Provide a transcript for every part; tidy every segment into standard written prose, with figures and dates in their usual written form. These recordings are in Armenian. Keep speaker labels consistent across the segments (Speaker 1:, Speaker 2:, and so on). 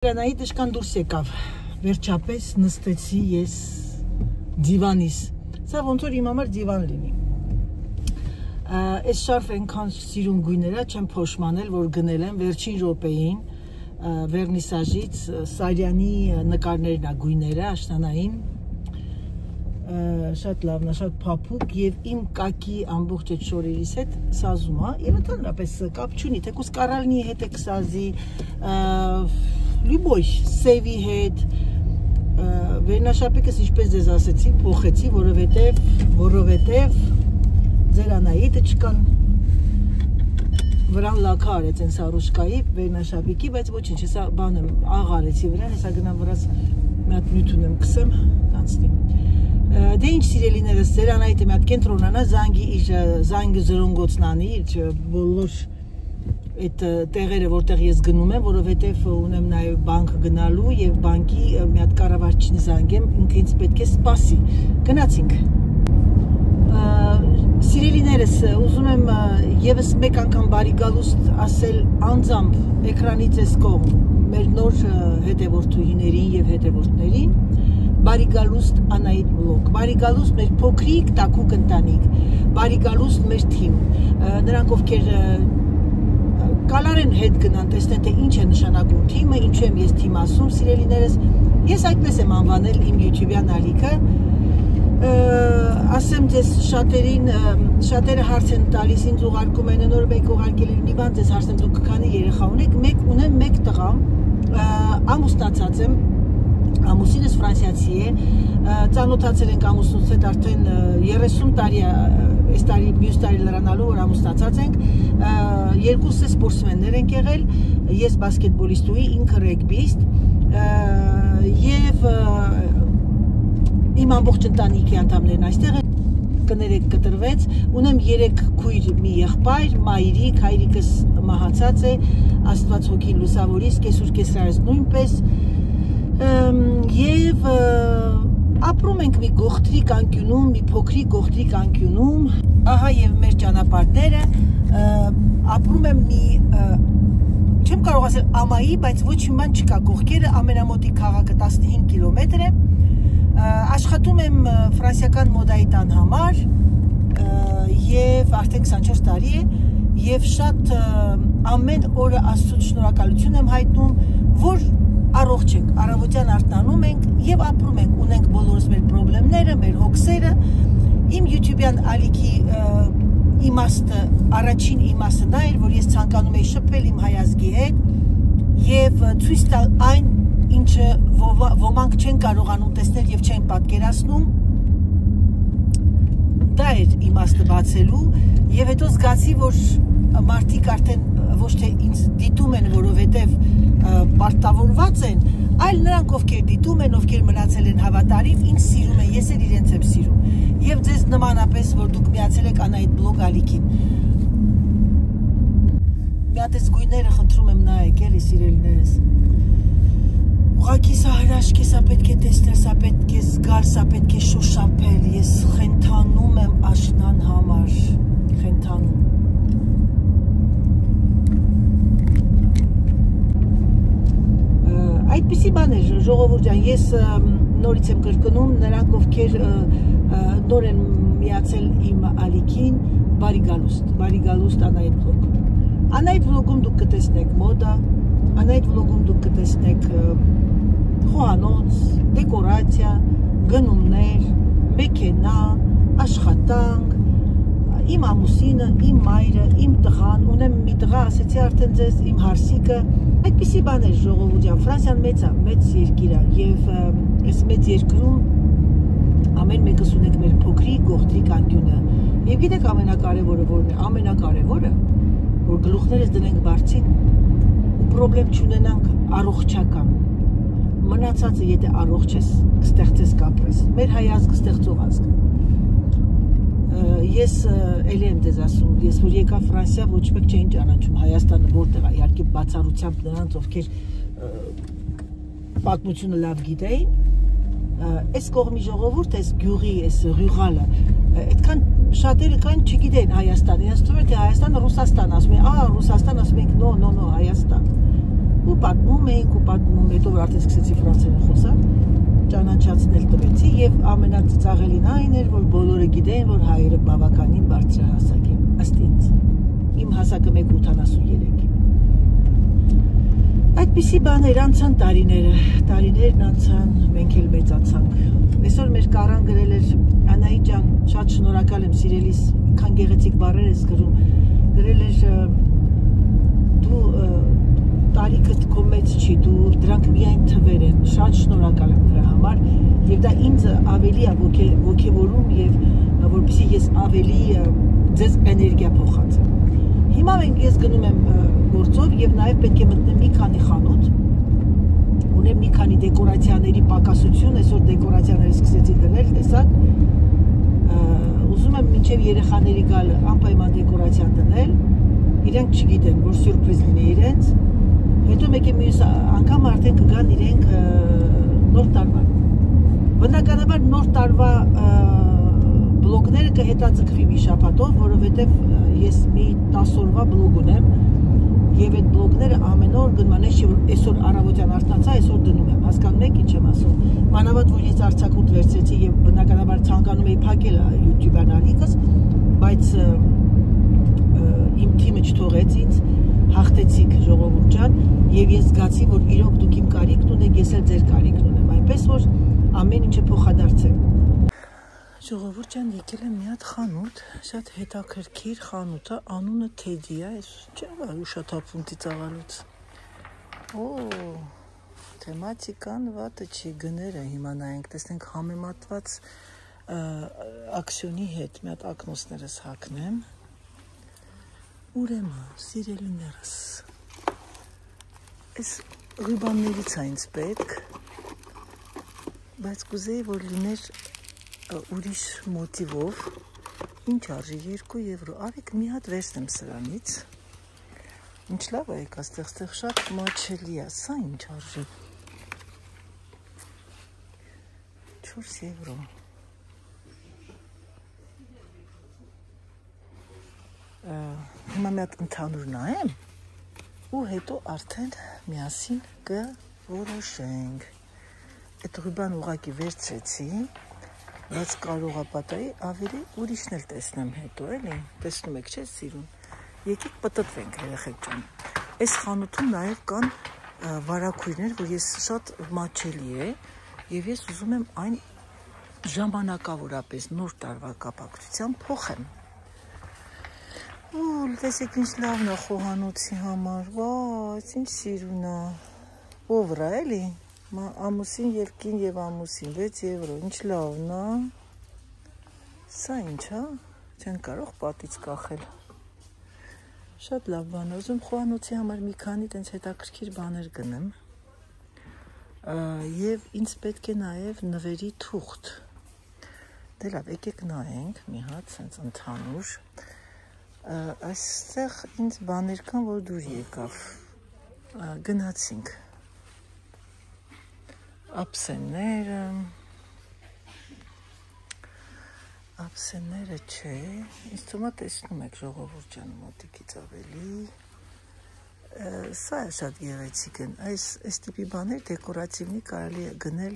Speaker 1: Գանայի դժկան դուրս եկավ, վերջապես նստեցի ես դիվանիս, սա ոնց որ իմ համար դիվան լինի, այս շարֆ ենքան սիրուն գույները չեմ փոշմանել, որ գնել եմ վերջին րոպեին, վերնիսաժից, Սարյանի նկարներն ա գույները, աշտանային, շատ լավն է, շատ փափուկ և իմ կակի ամբողջ այդ շորերիս հետ սազում է, և ընդհանրապես կապ չունի, թեկուզ կարալնի հետ է կսազի, Լյուբոյ, սևի հետ, վերնաշապիկս ինչպես ձեզ ասեցի, փոխեցի, որովհետև ձեր Անահիտը չկան վրան լաքա արեց են սարուշկայի, վերնաշապիկի, բայց ոչինչ, հեսա բան եմ աղ արեցի վրան, հեսա գնամ վրաս մի հատ նյութ ունեմ կսեմ, կանցնի։ Դե ինչ սիրելիներս, ձեր Անահիտը մի հատ կենտրոնանա, զանգը զրոնգոցն անի, բոլոր այդ տեղերը, որտեղ ես գնում եմ, որովհետև ունեմ նաև բանկ գնալու և բանկի մի հատ կառավարչին զանգեմ, ինքը ինձ պետք է սպասի։ Գնացինք։ Սիրելիներս, ուզում եմ ևս մեկ անգամ բարի գալուստ ասել անձամբ էկրանից այս կողմ մեր նոր հետևորդուհիներին և հետևորդներին, բարի գալուստ Անահիտ վլոգ, բարի գալուստ մեր փոքրիկ տաքուկ ընտանիք, բարի գալուստ մեր թիմ, նրանք ովքեր կալարեն հետ գնան, տեսնեն, թե ինչ է նշանակում թիմը, ինչու եմ ես թիմ ասում, սիրելիներս, ես այդպես եմ անվանել իմ YouTube-յան ալիքը, ասեմ ձեզ շատերը հարց են տալիս, ինձ ուղարկում են, նոր մեկ ուղարկել են, մի բան ձեզ հարցեմ, դուք քանի երեխա ունեք, ունեմ մեկ տղա, ամուսնացած եմ, ամուսինս ֆրանսիացի է, ծանոթացել ենք ամուսնուց հետ արդեն 30 տարի այս տարի, մյուս տարի լրանալու, որ ամուսնացած ենք, երկուսս սպորտսմեններ ենք եղել, ես բասկետբոլիստուհի, ինքը ռեգբիստ, և իմ ամբողջ ընտանիքի անդամներն այստեղ են, կներեք կտրվեց, ունեմ 3 քույր մի եղբայր, մայրիկ, հայրիկս մահացած է, Աստված հոգին լուսավորիս, կեսուր կեսրարս նույնպես, և ապրում ենք մի գողտրիկ անկյունում, մի փոքրիկ գողտրիկ անկյունում, ահա և մեր ճանապարհները, ապրում եմ մի, չեմ կարող ասել ամայի, բայց ոչ մի բան չկա, կողքերը ամենամոտիկ քաղաքը 15 կիլոմետր է, աշխատում եմ ֆրանսիական մոդայի տան համար և արդեն 24 տարի է և շատ ամեն օրը Աստծուց շնորհակալություն եմ հայտնում, որ առողջ ենք, առավոտյան արթնանում ենք և ապրում ենք, ունենք բոլորս մեր պրոբլեմները, մեր հոգսերը, իմ YouTube-յան ալիքի իմաստը, առաջին իմաստը նա էր, որ ես ցանկանում էի շփվել իմ հայազգի հետ և ցույց տալ այն, ինչը ոմանք չեն կարողանում տեսնել և չեն պատկերացնում, դա էր իմաստը բացելու և հետո զգացի, որ մարդիկ արդեն ոչ թե ինձ դիտում են, որովհետև պարտավորված են, այլ նրանք ովքեր դիտում են, ովքեր մնացել են հավատարիմ, ինձ սիրում են, ես էլ իրենց եմ սիրում և ձեզ նմանապես, որ դուք միացել եք Անահիտ բլոգ ալիքին մի հատ այս գույները խնդրում եմ նայեք, էլի սիրելիներս ուղղակի սա հրաշք է, սա պետք է տեսնել, սա պետք է զգալ, սա պետք է շոշափել, ես խենթանում եմ աշնան համար, խենթանում Այդպիսի բան է, ժողովուրդ ջան, ես նորից եմ կրկնում, նրանք ովքեր նոր են միացել իմ ալիքին, բարի գալուստ Անահիտ վլոգ։ Անահիտ վլոգում դուք կտեսնեք մոդա, Անահիտ վլոգում դուք կտեսնեք խոհանոց, դեկորացիա, գնումներ, մեքենա, աշխատանք, իմ ամուսինը, իմ մայրը, իմ տղան, ունեմ մի տղա, ասեցի արդեն ձեզ, իմ հարսիկը, այդպիսի բան է ժողովուրդ ջան, Ֆրանսիան մեծ է, մեծ երկիր է և այս մեծ երկրում ամեն մեկս ունենք մեր փոքրիկ գողտրիկ անկյունը և գիտեք ամենակարևորը որն է, ամենակարևորը, որ գլուխներս դնենք բարձին ու պրոբլեմ չունենանք առողջական, մնացածը եթե առողջ ես, կստեղծես կապրես, մեր հայազգ ստեղծող ազգ Ես էլի եմ ձեզ ասում, ես որ եկա Ֆրանսիա ոչ մեկ չէին ճանաչում Հայաստանը որտեղ է, իհարկե բացառությամբ նրանց, ովքեր պատմությունը լավ գիտեին, այս կողմի ժողովուրդ, այս գյուղի, այս ռյուղալը, այդքան շատերը կան չգիտեն Հայաստան, իրենց թվում է թե Հայաստանը Ռուսաստան, ասում են, Ռուսաստան, ասում ենք, նո, Հայաստան։ ու պատմում էինք ու պատմում, հետո որ արդեն սկսեցի ֆրանսերեն խոսալ, ճանաչացնել տվեցի եւ ամենածիծաղելին այն էր, որ բոլորը գիտեն, որ հայերը բավականին բարձրահասակ են, ըստ ինձ։ Իմ հասակը 1.83 է։ Այդպիսի բաներ անցան տարիներն անցան, մենք էլ մեծացանք։ Այսօր մեր կարան գրել էր Անահի ջան, շատ շնորհակալ եմ սիրելիս, քան գեղեցիկ բառեր ես գրում, գրել էր դու տարիքդ քո մեծ չի, դու դրանք միայն թվեր են, շատ շնորհակալ եմ դրա համար եւ դա ինձ ավելի է ոգևորում եւ որպեսզի ես ավելի ձեզ էներգիա փոխանցեմ։ Հիմա ես գնում եմ գործով եւ նաեւ պետք է մտնեմ մի քանի խանութ, ունեմ մի քանի դեկորացիաների պակասություն, այսօր դեկորացիաները սկսեցի դնել, տեսակ, ուզում եմ մինչև երեխաների գալը անպայման դեկորացիա դնել, իրենք չգիտեն, որ սյուրպրիզ լինի իրենց, հետո մեկ է մյուս անգամ արդեն կգան իրենք նոր տարվան։ Բնականաբար նոր տարվա բլոգները կհետաձգվի մի շաբաթով, որովհետև ես մի 10 օրվա բլոգ ունեմ եւ այդ բլոգները ամեն օր գնում են, որ այսօր առավոտյան արթնացա, այսօր դնում եմ, հասկանում եք ինչ եմ ասում։ Մանավանդ որ ես արձակուրդ վերցրեցի եւ բնականաբար ցանկանում էի փակել YouTube-ան ալիքս, բայց իմ թիմը չթողեց ինձ, հաղթեցիք ժողովուրդ ջան, եւ ես զգացի, որ իրոք դուք իմ կարիքն ունեք, ես էլ ձեր կարիքն ունեմ, այնպես որ ամեն ինչը փոխադարձ է։ Ժողովուրդ ջան, եկել եմ մի հատ խանութ, շատ հետաքրքիր խանութ է, անունը Teddy է, այս չեմ ուշաթափվում ծիծաղալուց։ Օ, թեմատիկան վատը չի, գները հիմա նայենք, տեսնենք համեմատված ակսիոնի հետ, մի հատ ակնոցներս հագնեմ։ Ուրեմն, սիրելիներս, այս ռուբաններից է ինձ պետք, բայց կուզեի, որ լիներ ուրիշ մոտիվով, ինչ արժի 2 եվրո, արեք մի հատ վերցնեմ սրանից, ինչ լավ է եկա, ստեղ շատ մաչելի է, սա ինչ արժի, 4 եվրո, հիմա մի հատ ընդհանուր նայեմ, ու հետո արդեն միասին կորոշենք, այդ ռուբան ուղակի վերցրեցի, բայց կարող է պատահի ավելի ուրիշն էլ տեսնեմ հետո, էլի, տեսնում եք, չէ՞ սիրուն, եկեք պտտվենք երեխեք ջան, այս խանութում նաև կան վարագույրներ, որ ես շատ մաչելի է, եւ ես ուզում եմ այն ժամանակավորապես նոր տարվա կապակցությամբ փոխեմ։ Ու տեսեք ինչ լավն է խոհանոցի համար, վայ, ինչ սիրուն է, ով է էլի։ Ամուսին երկին եւ ամուսին 6 եվրո, ինչ լավն է։ Սա ինչ է, չեն կարող պատից կախել։ Շատ լավ բան, ուզում խոհանոցի համար մի քանի տենց հետաքրքիր բաներ գնեմ։ Եվ ինձ պետք է նաեւ նվերի թուղթ։ Դե լավ, եկեք նայենք մի հատ սենց ընդհանուր։ Այստեղ ինձ բաներ կան, որ դուր եկավ։ Գնացինք։ Ափսենները չէ, ինձ թվում է տեսնում եք ժողովուրդ ջան մոտիկից ավելի, սա է շատ գեղեցիկ են, այս տիպի բաներ դեկորատիվնի կարելի է գնել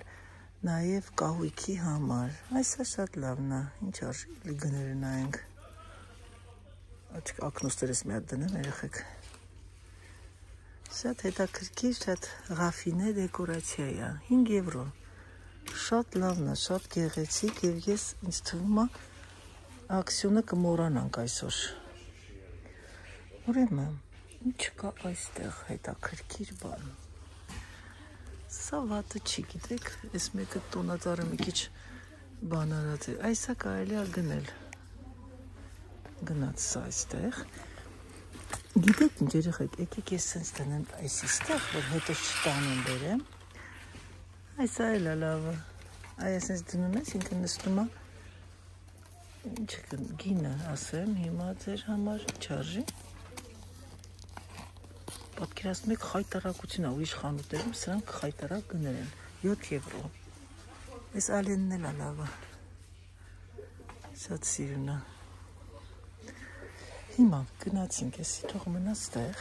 Speaker 1: նաև կահույքի համար, այսա շատ լավն է, ինչ արժի գները նայենք, ակնոստերս մի հատ դնեմ երեխեք, շատ հետաքրքիր, շատ ռաֆինե դեկորացիա է, 5 եվրո, շատ լավն է, շատ գեղեցիկ և ես ինձ թվում է ակսիոնը կմոռանանք այսօր, ուրեմն, ինչ կա այստեղ հետաքրքիր բան, սա վատը չի, գիտեք, այս մեկը տոնածառը մի քիչ բան արած է, այսա կարելի է գնել, գնաց սա այստեղ, գիտեք ինչ երեխեք, եկեք ես սենց դնեմ այսիստեղ, որ հետո չտանեմ բերեմ, այսա էլ է լավը, այ սենց դնում ես, ինքը նստում է, ինչ գինը ասեմ, հիմա ձեր համար ինչ արժի, պատկերացնում եք խայտարակություն է, ուրիշ խանութներում սրանք խայտարակ գներ են, 7 եվրո, այս ալենն էլ է լավը, շատ սիրուն է, հիմա գնացինք, եսի թող մնաց տեղ,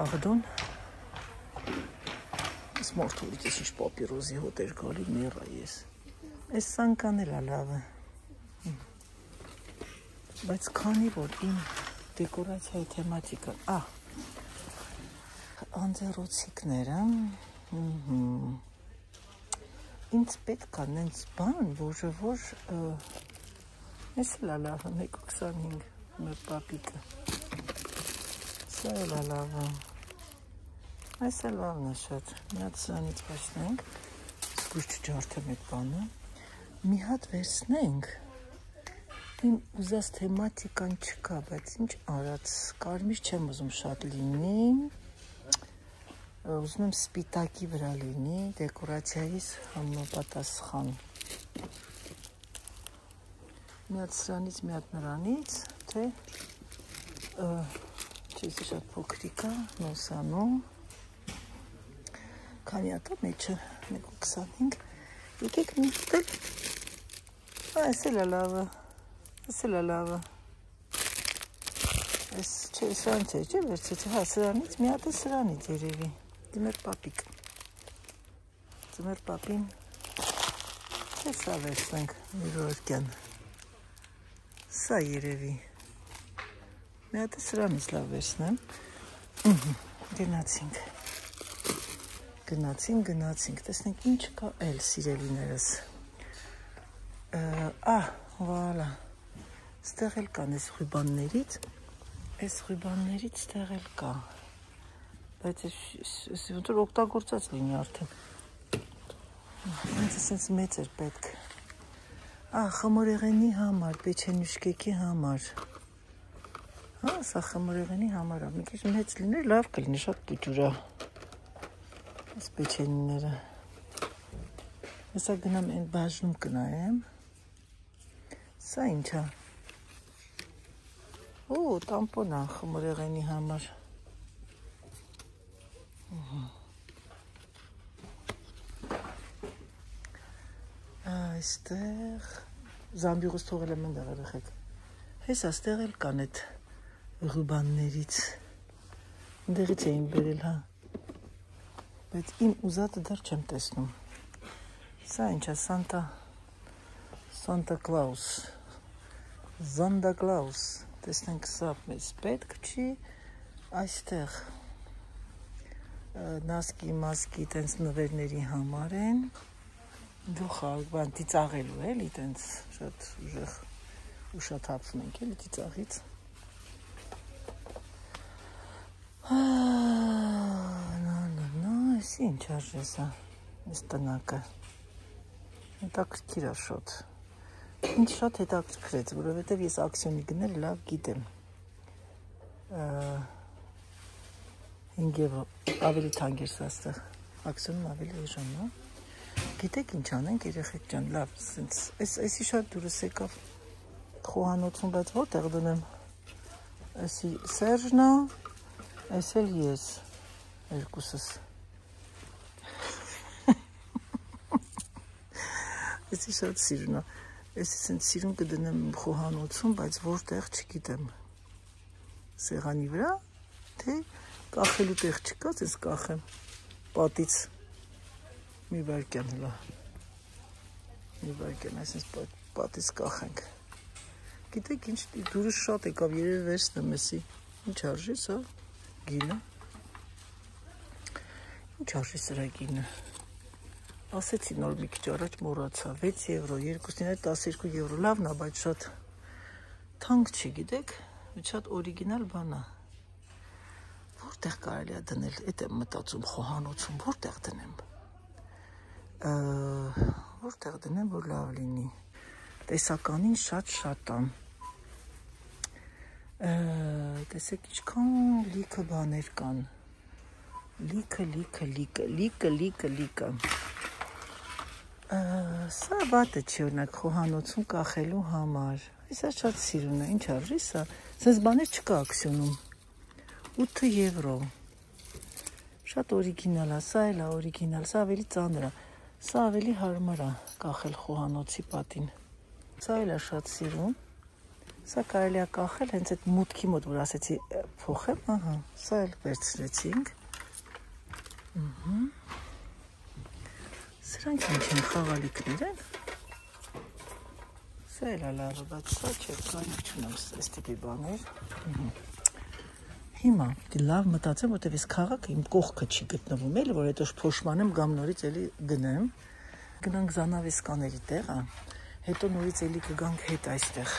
Speaker 1: աղդոն, Այս մորթորից ինչ պապիրոզի հոտեր գալի մեռա ես։ Այս սանկան էլ է լավը։ Բայց քանի որ իմ դեկորացիայի թեմատիկը, անձեռոցիկները, ինձ պետք է նենց բան, որը որ ես էլ է լավը, 1.25 մեր պապիկը։ Սա էլ է լավը։ Այս էլ լավն է շատ, մի հատ սրանից վերցնենք, զգույշ չջարդեմ այդ բանը, մի հատ վերցնենք, իմ ուզած թեմատիկան չկա, բայց ինչ արած, կարմիր չեմ ուզում շատ լինի, ուզում եմ սպիտակի վրա լինի, դեկորացիայիս համապատասխան։ Մի հատ սրանից, մի հատ նրանից, թե չեսի շատ փոքրիկ է, նոսանում, քանի հատ է մեջը 1.25, եկեք մի հատել, այս էլ է լավը, այս էլ է լավը, այս չէ, սրանից է, չէ, վերցեցի, հա, սրանից, մի հատ է սրանից երևի, դիմեր պապիկ, դիմեր պապին, չէ, սա վերցնենք, մի ռորկյան, սա երևի, մի հատ է սրանից լավ վերցնեմ, գնացինք, տեսնենք ինչ կա էլ սիրելիներս, վալա, ստեղ էլ կան այս ռուբաններից ստեղ էլ կա, բայց ոնց որ օգտագործած լինի արդեն, ինձ ասենց մեծ էր պետք, խմորեղենի համար, պեչենյուշկեքի համար, սա խմորեղենի համար, մի քիչ մեծ լիներ, լավ կլինի, շատ պուտուրա, այս պեչենիները, հեսա գնամ են բաժնում կնայեմ, սա ինչ է, տամպոն է խմորեղենի համար, այստեղ, զամբյուղս թողել եմ ընդեղ երեխեք, հեսա ստեղ էլ կան այդ ռուբաններից, ընդեղից էին բերել, հա, բայց իմ ուզատը դեռ չեմ տեսնում, սա ինչ է, Սանտա Կլաուս, տեսնենք սա մեզ պետք չի, այստեղ նասկի, տենց նվերների համար են, բան ծիծաղելու էլի, տենց շատ ուժեղ ուշաթափվում ենք էլի ծիծաղից, այս ինչ արժե սա, այս տնակը, հետաքրքիր է շատ, ինձ շատ հետաքրքրեց, որովհետև ես ակսիոնի գնել լավ գիտեմ, 5 եվրո, ավելի թանկ էր սա ստեղ, ակսիոնում ավելի էժան, հա, գիտեք ինչ անենք երեխեք ջան, լավ, այսի շատ դուրս եկավ խոհանոցում, բայց որտեղ դնեմ, այսի Սերժն է, այս էլ ես, երկուսս, այսի շատ սիրուն է, այսի սենց սիրուն կդնեմ խոհանոցում, բայց որտեղ չգիտեմ, սեղանի վրա, թե կախելու տեղ չկա, ես կախեմ, պատից, մի վարկյան հլա, մի վարկյան, այսինց պատից կախենք, գիտեք ինչ, դուրս շատ եկավ, երև վերցնեմ եսի, ինչ արժի սա, գինը, ինչ արժի սրա գինը, ասեցի նոր մի քիչ առաջ մոռացա, 6 եվրո, 12 եվրո, լավն է, բայց շատ թանկ չի, գիտեք, շատ օրիգինալ բան է, որտեղ կարելի է դնել, էդ եմ մտածում խոհանոցում, որտեղ դնեմ, որ լավ լինի, տեսականին շատ ան, տեսեք ինչքան լիքը բաներ կան, լիքը, սա վատը չի օրինակ խոհանոցում կախելու համար, սա շատ սիրուն է, ինչ արժի սա, սենց բաներ չկա ակսիոնում, 8 եվրո, շատ օրիգինալ է, սա էլ է օրիգինալ, սա ավելի ծանր է, սա ավելի հարմար է կախել խոհանոցի պատին, սա էլ է շատ սիրուն, սա կարելի է կախել հենց այդ մուտքի մոտ, որ ասեցի փոխեմ, սա էլ վերցրեցինք, Սրանք ինչ են խաղալիքներ են։ Սա էլ լավը, բայց սա չէ, կարիք չունեմ այս տիպի բաներ։ Հիմա լավ մտածեմ, որտեվ այս քաղաքը իմ կողքը չի գտնվում, էլի, որ հետո փոշմանեմ գամ նորից էլի գնեմ։ Գնանք Զանավեսկաների տեղը, հետո նորից էլի կգանք հետ այստեղ։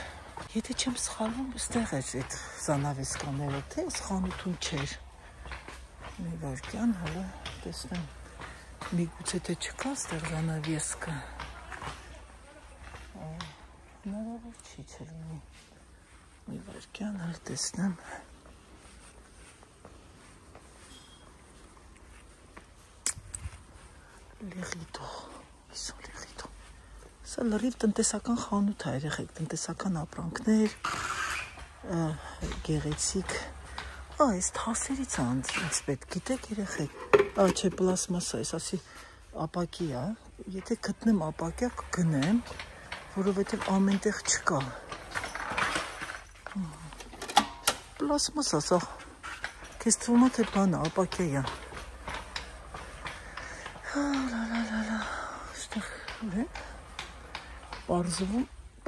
Speaker 1: Եթե չեմ սխալվում, այստեղ էր այդ Զանավեսկաները, թե սխանություն չէր։ Մի վարքյան, հələ տեսնեմ։ Միգուցե թե չկա այստեղ Զանավեսկը։ Հնարավոր չի չլինի։ Մի վարքյան, հələ տեսնեմ։ Լեղիտո, իսո լեղիտո։ Սա լրիվ տնտեսական խանութ է, երեխեք, տնտեսական ապրանքներ, գեղեցիկ։ Այս թասերից է ինձ պետք, գիտեք երեխեք, չէ պլասմասա, այս ասի ապակի է, եթե գտնեմ ապակյա կգնեմ, որովհետև ամենտեղ չկա։ Պլասմասա, սա, քեզ թվում է թե բան է, ապակյա է։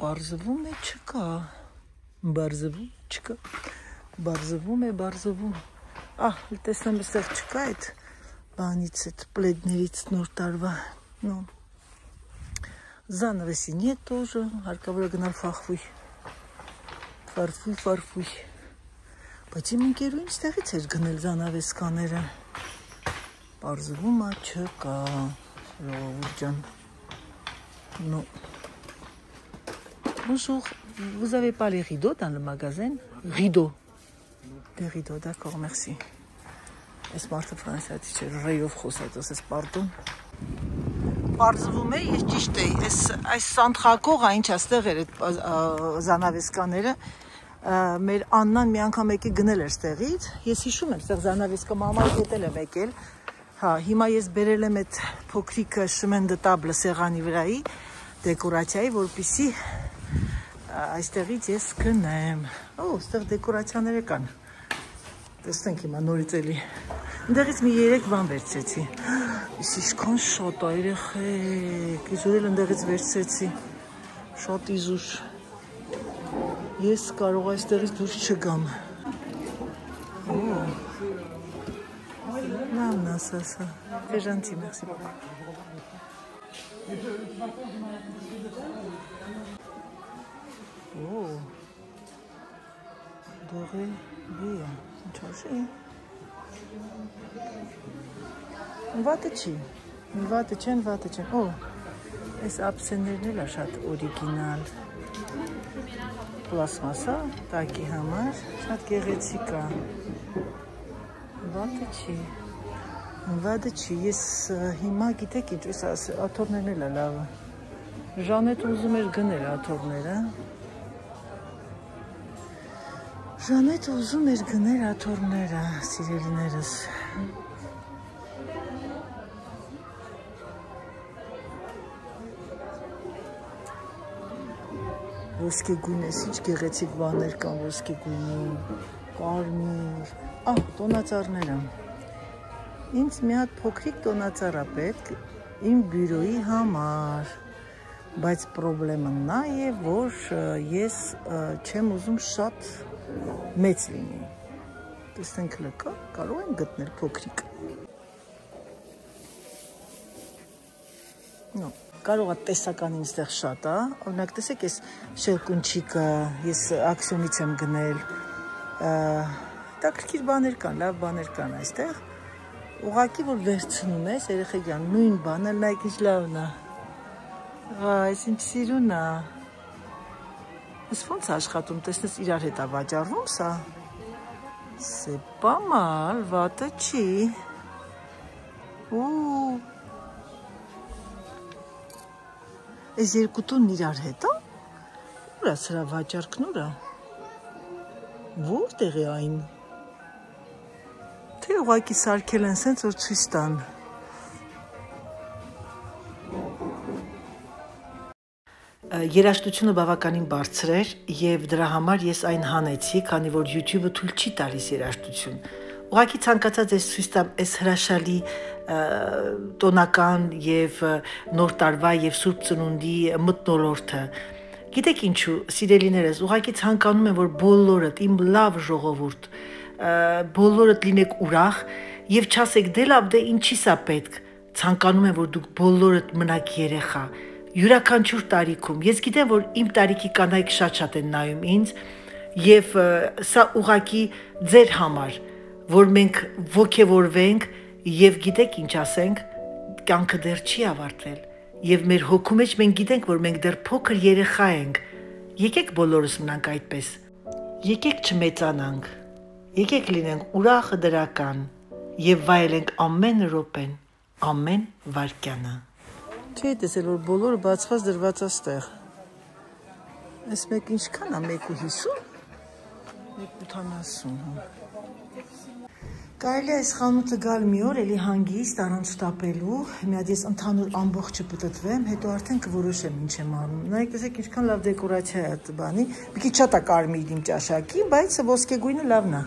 Speaker 1: Բարզվում է չկա, բարզվում է, տեսնեմ այստեղ չկա այդ բանից, այդ պլեդներից նոր տարվա, Զանավեսի нет тоже, հարկավոր է գնալ ֆարֆույ, բայց իմ ընկերուհին ստեղից էր գնել Զանավեսկաները, բարզվում է չկա, ժողովուրդ ջան, Bonjour, vous avez pas les rideaux dans le magasin? Rideaux. Des rideaux, d'accord, merci. Այս մարդը ֆրանսիացի չէ, ռեյով խոսած, ասես պարդոն։ Պարզվում է, ես ճիշտ էի, այս սանդխակողը ինչ աստեղ էր Զանավեսկաները, մեր Աննան մի անգամ եկի գնել էր ստեղից, ես հիշում եմ, ստեղ Զանավեսկա մամայի հետ էլ եմ եկել, հիմա ես բերել եմ այդ փոքրիկ շմենդը տաբլը սեղանի վրայի, դեկորացիայի, որպեսզի այստեղից ես գնեմ։ Այստեղ դեկորացիաները կան։ Տեսնենք հիմա նորից էլի։ Ընդեղից մի 3 բան վերցրեցի։ Իսկ ինչքան շատ է երեխեք, իզուր էլ ընդեղից վերցրեցի։ Շատ իզուր։ Ես կարող այստեղից դուրս չգամ։ Լավն ասա։ Gentil, merci beaucoup։ Doré, bien, ինչի։ Վատը չի, չեն։ Այս ափսեներն էլ է շատ օրիգինալ։ Պլասմասա, տակի համար, շատ գեղեցիկ է։ Վատը չի, ես հիմա գիտեք ինչ, այս աթոռներն էլ է լավը։ Ժանետ ուզում էր գնել աթոռները։ Ժանետ ուզում էր գնել աթոռները, սիրելիներս։ Ոսկե գույն ես, ինչ գեղեցիկ բաներ կան ոսկե գույնում, կարմիր, տոնածառները։ Ինձ մի հատ փոքրիկ տոնածառ է պետք իմ բյուրոյի համար, բայց պրոբլեմը նա է, որ ես չեմ ուզում շատ մեծ լինի։ Տեսնենք լկա, կարող եմ գտնել փոքրիկ։ Կարող է տեսական ինձտեղ շատ է, օրինակ տեսեք ես շելկունչիկը, ես աքսյոնից եմ գնել, տակրկիր բաներ կան, լավ բաներ կան այստեղ, ուղղակի որ վերցնում ես, երեխեքյան, նույն բանը, նայք ինչ լավն է, այս ինչ սիրուն է, ես ոնց աշխատում, տեսնես իրար հետ է վաճառվում սա, c'est pas mal, վատը չի, Այս երկու տունն իրար հետ է, ուր է սրա վաճառքն ուր է, որտեղ է այն, թե ուղղակի սարքել են սենց որ ցույց տան։ Երաժշտությունը բավականին բարձր էր և դրա համար ես այն հանեցի, քանի որ YouTube-ը թույլ չի տալիս երաժշտություն, ուղղակի ցանկացած այս ցույց տամ այս հրաշալի տոնական եւ նոր տարվա եւ Սուրբ Ծնունդի մթնոլորտը Գիտեք ինչու, սիրելիներս, ուղղակի ցանկանում եմ, որ բոլորդ, իմ լավ ժողովուրդ, բոլորդ լինեք ուրախ եւ չասեք դե լավ, դե ինչի՞ սա պետք։ Ցանկանում եմ, որ դուք բոլորդ մնաք երեխա։ Յուրաքանչյուր տարիքում, ես գիտեմ, որ իմ տարիքի կանայք շատ են նայում ինձ եւ սա ուղղակի ձեր համար, որ մենք ոգևորվենք եւ գիտեք ինչ ասենք, կյանքը դեռ չի ավարտվել։ Եվ մեր հոգու մեջ մենք գիտենք, որ մենք դեռ փոքր երեխա ենք։ Եկեք բոլորս մնանք այդպես։ Եկեք չմեծանանք։ Եկեք լինենք ուրախ դրական եւ վայելենք ամեն րոպեն, ամեն վայրկյանը։ Չէ՞ տեսել, որ բոլորը բացված դրված է ստեղ։ Այս մեկ ինչքան է 1.50? 1.80, Կարելի է այս խանութը գալ մի օր, էլի հանգիստ, առանց շտապելու, մի հատ ես ընդհանուր ամբողջը պտտվեմ, հետո արդեն կորոշեմ ինչ եմ անում։ Նայեք, տեսեք ինչքան լավ դեկորացիա է այդ բանի։ Մի քիչ շատ է կարմիր իմ ճաշակի, բայց ոսկեգույնը լավն է։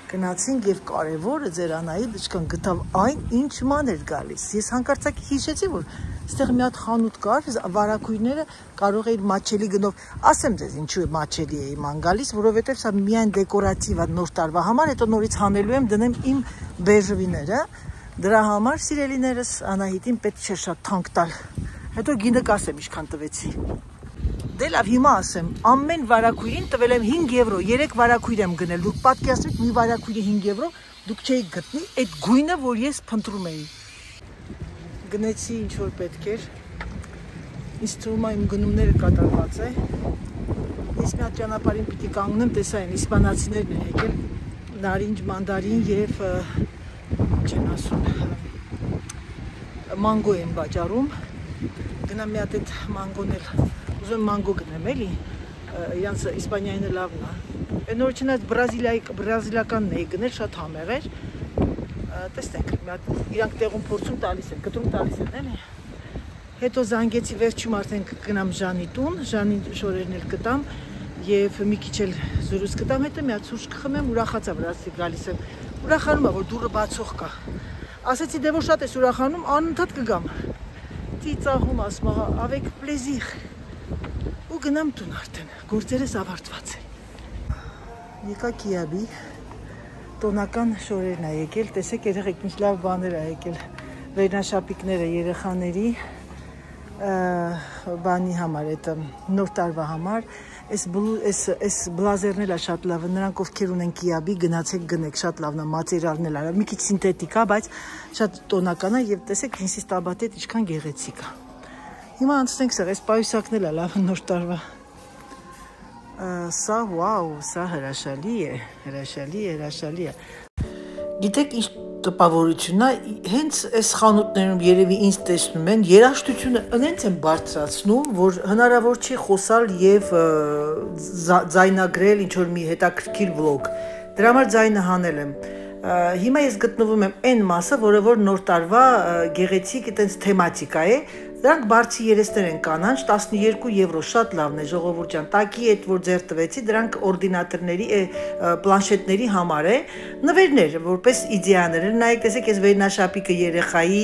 Speaker 1: Գնացինք եւ կարևորը ձեր Անահիտ ինչքան գտավ այն, ինչ ման էր գալիս։ Ես հանկարծակի հիշեցի, որ այստեղ մի հատ խանութ կար, վարակույրները կարող էիր մաչելի գնով։ Ասեմ ձեզ ինչու է մաչելի էի ման գալիս, որովհետեւ սա միայն դեկորատիվ է նոր տարվա համար, հետո նորից հանելու եմ դնեմ իմ բեժվիները։ Դրա համար սիրելիներս Անահիտին պետք չէ շատ թանկ տալ։ Հետո գինը կասեմ ինչքան տվեցի։ Դե լավ, հիմա ասեմ, ամեն վարակույրին տվել եմ 5 եվրո, 3 վարակույր եմ գնել, դուք պատկերացրեք մի վարակույրի 5 եվրո, դուք չէիք գտնի այդ գույնը, որ ես փնտրում էի։ Գնեցի ինչ որ պետք էր, ինձ թվում է իմ գնումները կատարված է, ես մի հատ ճանապարհին պիտի կանգնեմ, տեսա են իսպանացիներն են եկել, նարինջ, մանդարին եւ չեն ասում, մանգո են վաճառում, գնամ մի հատ այդ մանգոն էլ Ուզում մանգո գնեմ էլի, իրանց իսպանիայինը լավն է, այն որ չնայած բրազիլականն էի գնել, շատ համեղ էր, տեսնենք, իրանք տեղում փորձում տալիս են, կտրում տալիս են էլի, հետո զանգեցի վերջում արդեն գնամ Ժանի տուն, Ժանի շորերն էլ կտամ և մի քիչ էլ զրույց կտամ, հետո մի հատ սուրճ կխմեմ, ուրախացա վրացի գալիս եմ, ուրախանում է, որ դուռը բացող կա, ասեցի դե որ շատ ես ուրախանում, անընդհատ կգամ, ծիծաղում ասում avec plaisir ու գնամ տուն արդեն, գործերս ավարտված են։ Եկա Կիաբի, տոնական շորերն է եկել, տեսեք երեխեք ինչ լավ բաներ է եկել, վերնաշապիկները երեխաների բանի համար, այդ նոր տարվա համար, այս բլազերն էլ է շատ լավ, նրանք ովքեր ունեն Կիաբի, գնացեք գնեք, շատ լավն է, մատերիալն էլ է, մի քիչ սինթետիկ է, բայց շատ տոնական է և տեսեք ինձ տաբատետ ինչքան գեղեցիկ է։ Հիմա անցնենք սեղ, այս պայուսակն էլ է լավ նոր տարվա։ Սա, վաու, սա հրաշալի է։ Գիտեք ինչ տպավորությունն է, հենց այս խանութներում երևի ինձ տեսնում են, երաժշտությունը ընենց են բարձրացնում, որ հնարավոր չի խոսալ և ձայնագրել ինչ-որ մի հետաքրքիր վլոգ։ Դրա համար ձայնը հանել եմ։ Հիմա ես գտնվում եմ այն մասը, որը որ նոր տարվա գեղեցիկ այտենց թեմատիկա է, դրանք բարձի երեսներ են կանանչ, 12 եվրո, շատ լավն է ժողովուրդ ջան, տակի այդ որ ձեր տվեցի, դրանք օրդինատորների, պլանշետների համար է, նվերներ, որպես իդեաներ, նայեք տեսեք ես վերնաշապիկը երեխայի,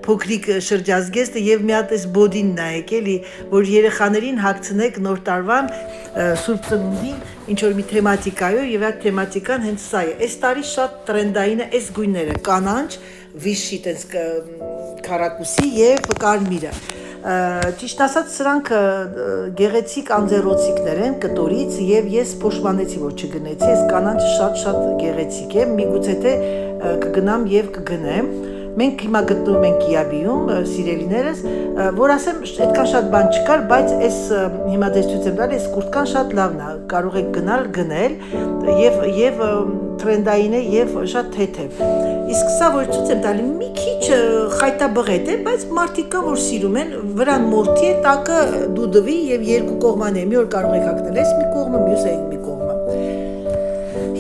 Speaker 1: փոքրիկ շրջազգեստը և մի հատ այս բոդին նայեք էլի, որ երեխաներին հագցնեք նոր տարվան Սուրբ Ծնունդին, ինչ-որ մի թեմատիկայով և այդ թեմատիկան հենց սա է, այս տարի շատ տրենդային է այս գույները, կանանչ, վիշի տենց քառակուսի և կարմիրը։ Ճիշտ ասած սրանք գեղեցիկ անձեռոցիկներ են կտորից և ես փոշմանեցի որ չգնեցի, այս կանանչը շատ գեղեցիկ է, միգուցե թե կգնամ և կգնեմ։ Մենք հիմա գտնվում ենք Կիաբիում, սիրելիներս, որ ասեմ, այդքան շատ բան չկար, բայց այս հիմա դες ցույց եմ տալի, այս կուրտկան շատ լավն է, կարող եք գնալ, գնել և տրենդային է և շատ թեթև։ Իսկ սա որ ցույց եմ տալի, մի քիչ խայտաբղետ է, բայց մարդիկ կան, որ սիրում են, վրան մորթի է, տակը դուդվի և երկու կողման է, մի օր կարող եք հագնել այս մի կողմը, մյուս այն մի կողմը։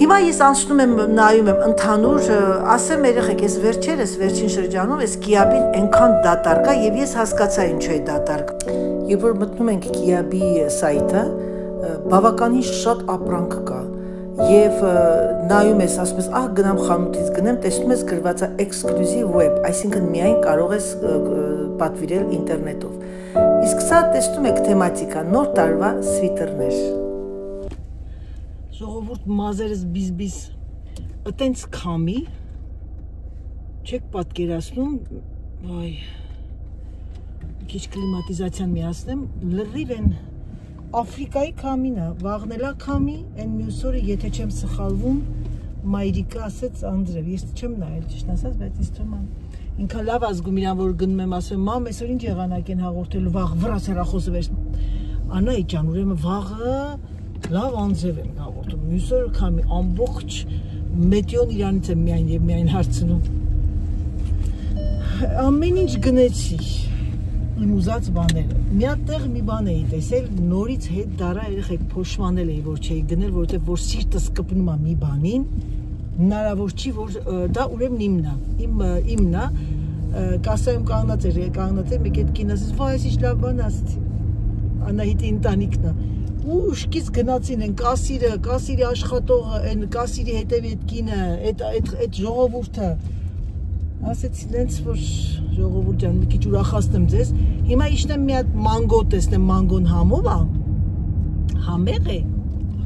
Speaker 1: Հիմա ես անցնում եմ, նայում եմ ընդհանուր, ասեմ երեխեք, ես վերջին շրջանում, ես Կիաբին այնքան դատարկ է և ես հասկացա ինչու է դատարկ։ Երբ որ մտնում ենք Կիաբի սայթը, բավականին շատ ապրանք կա եւ նայում ես, ասում ես, գնամ խանութից գնեմ, տեսնում ես գրված է exclusive web, այսինքն միայն կարող ես պատվիրել ինտերնետով։ Իսկ սա տեսնում եք թեմատիկա, նոր տարվա սվիտերներ։ Ժողովուրդ մազերս բիզբիզ, այտենց քամի, չեք պատկերացնում, վայ, քիչ կլիմատիզացիան միացնեմ, լրիվ են Աֆրիկայի քամին է, վաղնելա քամի, այն մյուս օրը, եթե չեմ սխալվում, մայրիկը ասեց Անդրև, ես չեմ նայել, ճիշտ ասած, բայց ինձ թվում է ինքան լավ ազգում իրան, որ գնում եմ, ասում եմ, մամ, այսօր ինչ եղանակ են հաղորդելու, վաղ վրաց հեռախոսը վեր։ Անայի ջան, ուրեմն վաղը լավ Անդրև եմ հաղորդում, մյուս օրը քամի, ամբողջ մեթեոն իրանից եմ միայն եւ միայն հարցնում։ Ամեն ինչ գնեցի։ Իմ ուզած բաները։ Մի հատ տեղ մի բան էի տեսել, նորից հետ դարա երեխեք փոշմանել էի, որ չէի գնել, որովհետև որ սիրտս կպնում է մի բանին, հնարավոր չի, որ դա ուրեմն իմն է, կասայում կանգնած էր, մեկ այդ կին ասեց, վայ, այս ինչ լավ բան ասեցի, Անահիտի ընտանիքն է, ու շկից գնացին են կասիրի աշխատողը, այն կասիրի հետևի այդ կինը, այդ ժողովուրդը, ասեցի նենց որ ժողովուրդ ջան մի քիչ ուրախացնեմ ձեզ հիմա իջնեմ մի հատ մանգո տեսնեմ մանգոն համով է համեղ է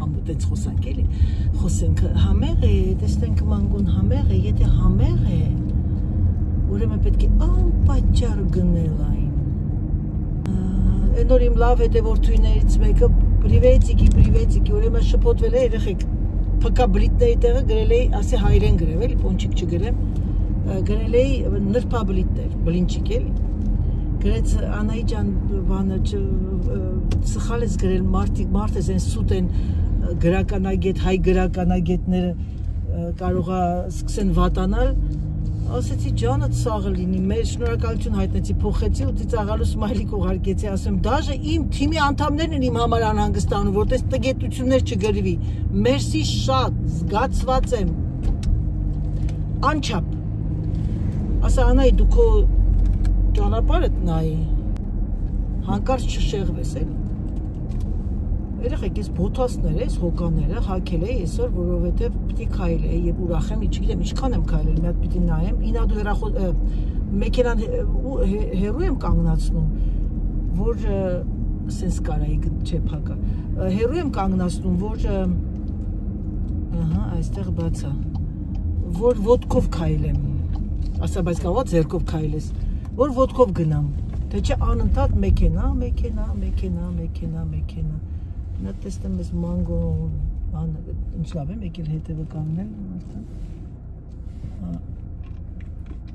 Speaker 1: համով տենց խոսանք էլի խոսենք համեղ է տեսնենք մանգոն համեղ է եթե համեղ է ուրեմն պետք է անպատճառ գնել այն նոր իմ լավ հետևորդուներից մեկը պրիվետիկի ուրեմն շփոթվել է երեխեք փկա բլիտների տեղը գրել էի ասի հայրեն գրեմ էլի պոնչիկ չգրեմ գրել էի նրբաբլիտներ, բլինչիկ էլի, գրեց Անայի ջան բանը սխալ ես գրել մարդ ես են սուտ են գրականագետ, հայ գրականագետները կարող է սկսեն վատանալ, ասեցի ջանդ սաղը լինի, մեր շնորհակալություն հայտնեցի, փոխեցի ու ծիծաղալու սմայլիկ ուղարկեցի, ասեմ դաժե իմ թիմի անդամներն են իմ համար անհանգստանում, որտես տգետություններ չգրվի, մերսի շատ, զգացված եմ, անչափ ասա Անայի դու քո ճանապարհդ նայի հանկարծ չշեղվես էլի երեխեք ես բոթասներ ես հոկաները հագել էի այսօր որովհետև պիտի քայլեի եւ ուրախ եմ չգիտեմ ինչքան եմ քայլել մի հատ պիտի նայեմ ինա դու մեքենան հերու եմ կանգնացնում որ սենց կարայի չէ փակա հերու եմ կանգնացնում որ ահա այստեղ բացա որ ոտքով քայլեմ ասա բայց կարող է ձեռքով քայլես որ ոտքով գնամ թե չէ անընդհատ մեքենա նա տեսնեմ ես մանգո ինչ լավ եմ եկել հետևը կանգնել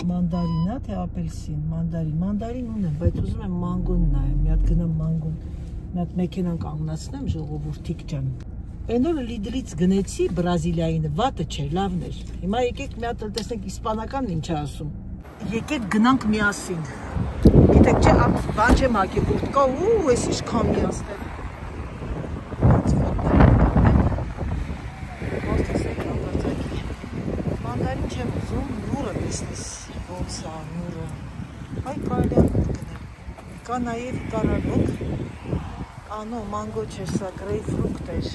Speaker 1: մանդարինա թե ապելսին մանդարին ունեմ բայց ուզում եմ մանգոն նայեմ մի հատ գնամ մանգոն մի հատ մեքենան կանգնացնեմ ժողովուրդիկ ջան Այն օրը Լիդլից գնեցի Բրազիլիային, վատը չէ, լավն էր։ Հիմա եկեք մի հատ տեսնենք իսպանականն ինչ է ասում։ Եկեք գնանք միասին։ Գիտեք չէ, բան չեմ հագել, կուրտկա ու էս ինչ քամի աստեղ։ Մանդարին չեմ ուզում, նուրը բիզնես, ոնց է նուրը։ Այ կարելի է նուր գնել։ Կա նաև կարալոկ։ Անո, մանգո չէր, սա գրեյփֆրուտ էր։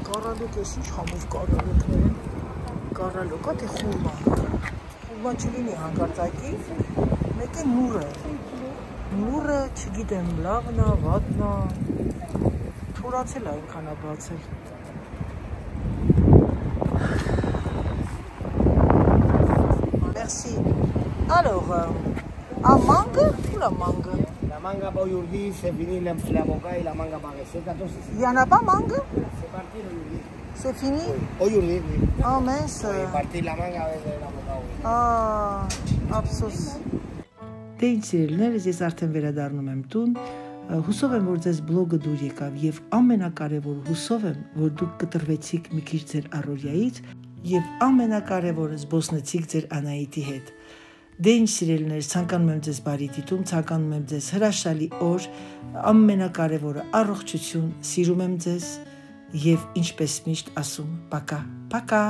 Speaker 1: Կարալոկ ես ինչ համով կարալոկներ են, կարալոկա թե խուրմա չլինի հանկարծակի, մեկ է նուրը չգիտեմ լավնա, վատնա, թորացել այնքան է բացել Merci Alors, à mangue ou la mangue?
Speaker 2: La manga aujourd'hui c'est fini la moca et la manga paraissait.
Speaker 1: Il n'y en a pas mangue?
Speaker 2: C'est parti aujourd'hui.
Speaker 1: C'est fini?
Speaker 2: Aujourd'hui, oui.
Speaker 1: Oh mince.
Speaker 2: C'est parti la manga avec la moca, oui.
Speaker 1: Ah, ափսոս։ Դե ինչ սիրելիներս, ես արդեն վերադառնում եմ տուն։ Հուսով եմ, որ ձեզ բլոգը դուր եկավ եւ ամենակարևորը հուսով եմ, որ դուք կտրվեցիք մի քիչ ձեր առօրյայից եւ ամենակարևորը զբոսնեցիք ձեր Անահիտի հետ։ Դե ինչ սիրելիներս, ցանկանում եմ ձեզ բարի դիտում, ցանկանում եմ ձեզ հրաշալի օր, ամենակարևորը առողջություն, սիրում եմ ձեզ եւ ինչպես միշտ ասում, պակա, պակա։